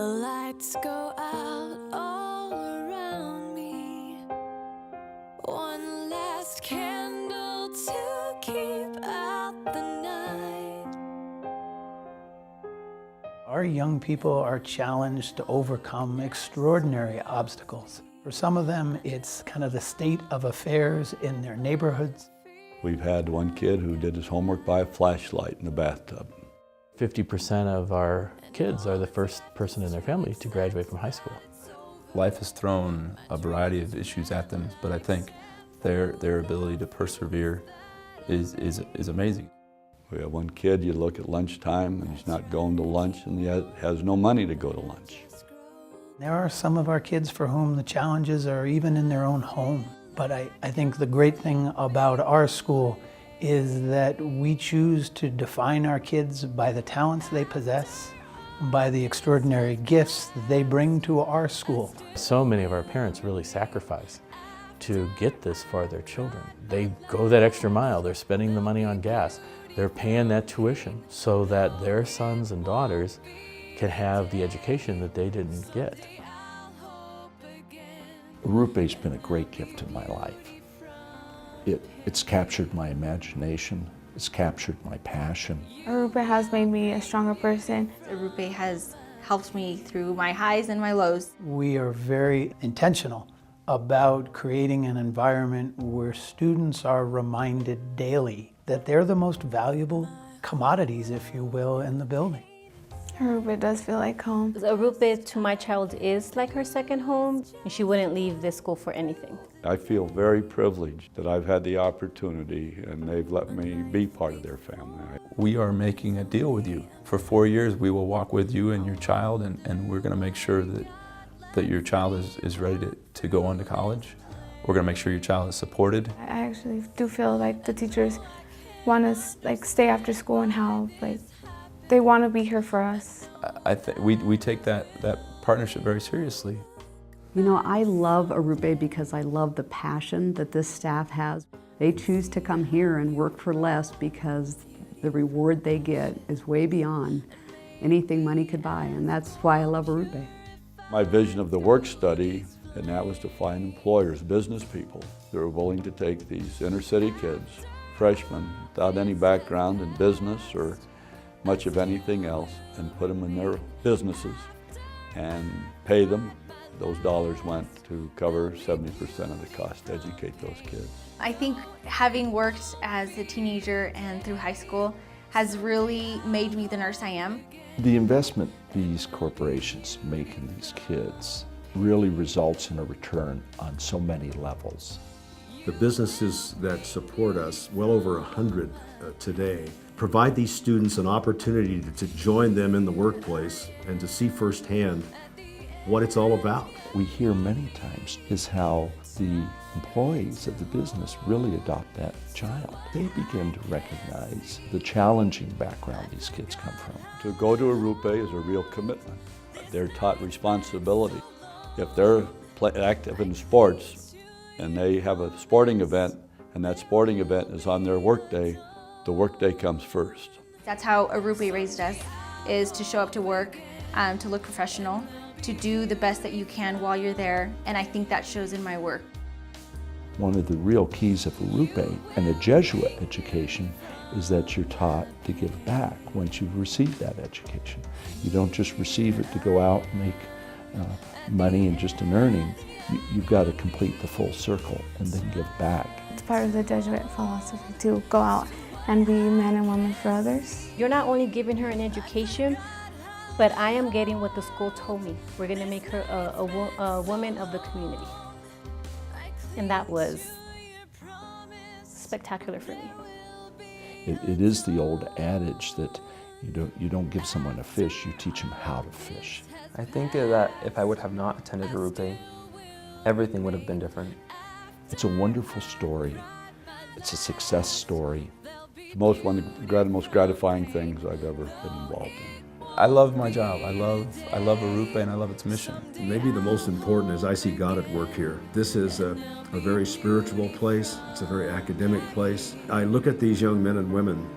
The lights go out all around me. One last candle to keep out the night. Our young people are challenged to overcome extraordinary obstacles. For some of them, it's kind of the state of affairs in their neighborhoods. We've had one kid who did his homework by a flashlight in the bathtub. 50% of our kids are the first person in their family to graduate from high school. Life has thrown a variety of issues at them, but I think their ability to persevere is amazing. We have one kid, you look at lunchtime and he's not going to lunch and he has no money to go to lunch. There are some of our kids for whom the challenges are even in their own home. But I think the great thing about our school is that we choose to define our kids by the talents they possess, by the extraordinary gifts that they bring to our school. So many of our parents really sacrifice to get this for their children. They go that extra mile, they're spending the money on gas, they're paying that tuition so that their sons and daughters can have the education that they didn't get. Arrupe's been a great gift in my life. It's captured my imagination, it's captured my passion. Arrupe has made me a stronger person. Arrupe has helped me through my highs and my lows. We are very intentional about creating an environment where students are reminded daily that they're the most valuable commodities, if you will, in the building. Arrupe does feel like home. Arrupe to my child is like her second home, and she wouldn't leave this school for anything. I feel very privileged that I've had the opportunity and they've let me be part of their family. We are making a deal with you. For 4 years, we will walk with you and your child, and we're going to make sure that your child is ready to go on to college. We're going to make sure your child is supported. I actually do feel like the teachers want us stay after school and help. They want to be here for us. I think we take that partnership very seriously. You know, I love Arrupe because I love the passion that this staff has. They choose to come here and work for less because the reward they get is way beyond anything money could buy, and that's why I love Arrupe. My vision of the work study, and that was to find employers, business people, that are willing to take these inner city kids, freshmen, without any background in business or much of anything else, and put them in their businesses and pay them. Those dollars went to cover 70% of the cost to educate those kids. I think having worked as a teenager and through high school has really made me the nurse I am. The investment these corporations make in these kids really results in a return on so many levels. The businesses that support us, well over 100 today, provide these students an opportunity to join them in the workplace and to see firsthand what it's all about. We hear many times is how the employees of the business really adopt that child. They begin to recognize the challenging background these kids come from. To go to Arrupe is a real commitment. They're taught responsibility. If they're active in sports and they have a sporting event and that sporting event is on their workday, the workday comes first. That's how Arrupe raised us, is to show up to work, to look professional, to do the best that you can while you're there, and I think that shows in my work. One of the real keys of Arrupe and a Jesuit education is that you're taught to give back once you've received that education. You don't just receive it to go out and make money and just an earning. You've got to complete the full circle and then give back. It's part of the Jesuit philosophy to go out and be men and women for others. You're not only giving her an education, but I am getting what the school told me. We're going to make her a woman of the community. And that was spectacular for me. It is the old adage that you don't give someone a fish, you teach them how to fish. I think that if I would have not attended Arrupe, everything would have been different. It's a wonderful story. It's a success story. One of the most gratifying things I've ever been involved in. I love my job. I love Arrupe and I love its mission. Maybe the most important is I see God at work here. This is a very spiritual place. It's a very academic place. I look at these young men and women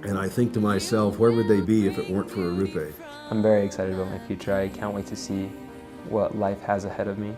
and I think to myself, where would they be if it weren't for Arrupe? I'm very excited about my future. I can't wait to see what life has ahead of me.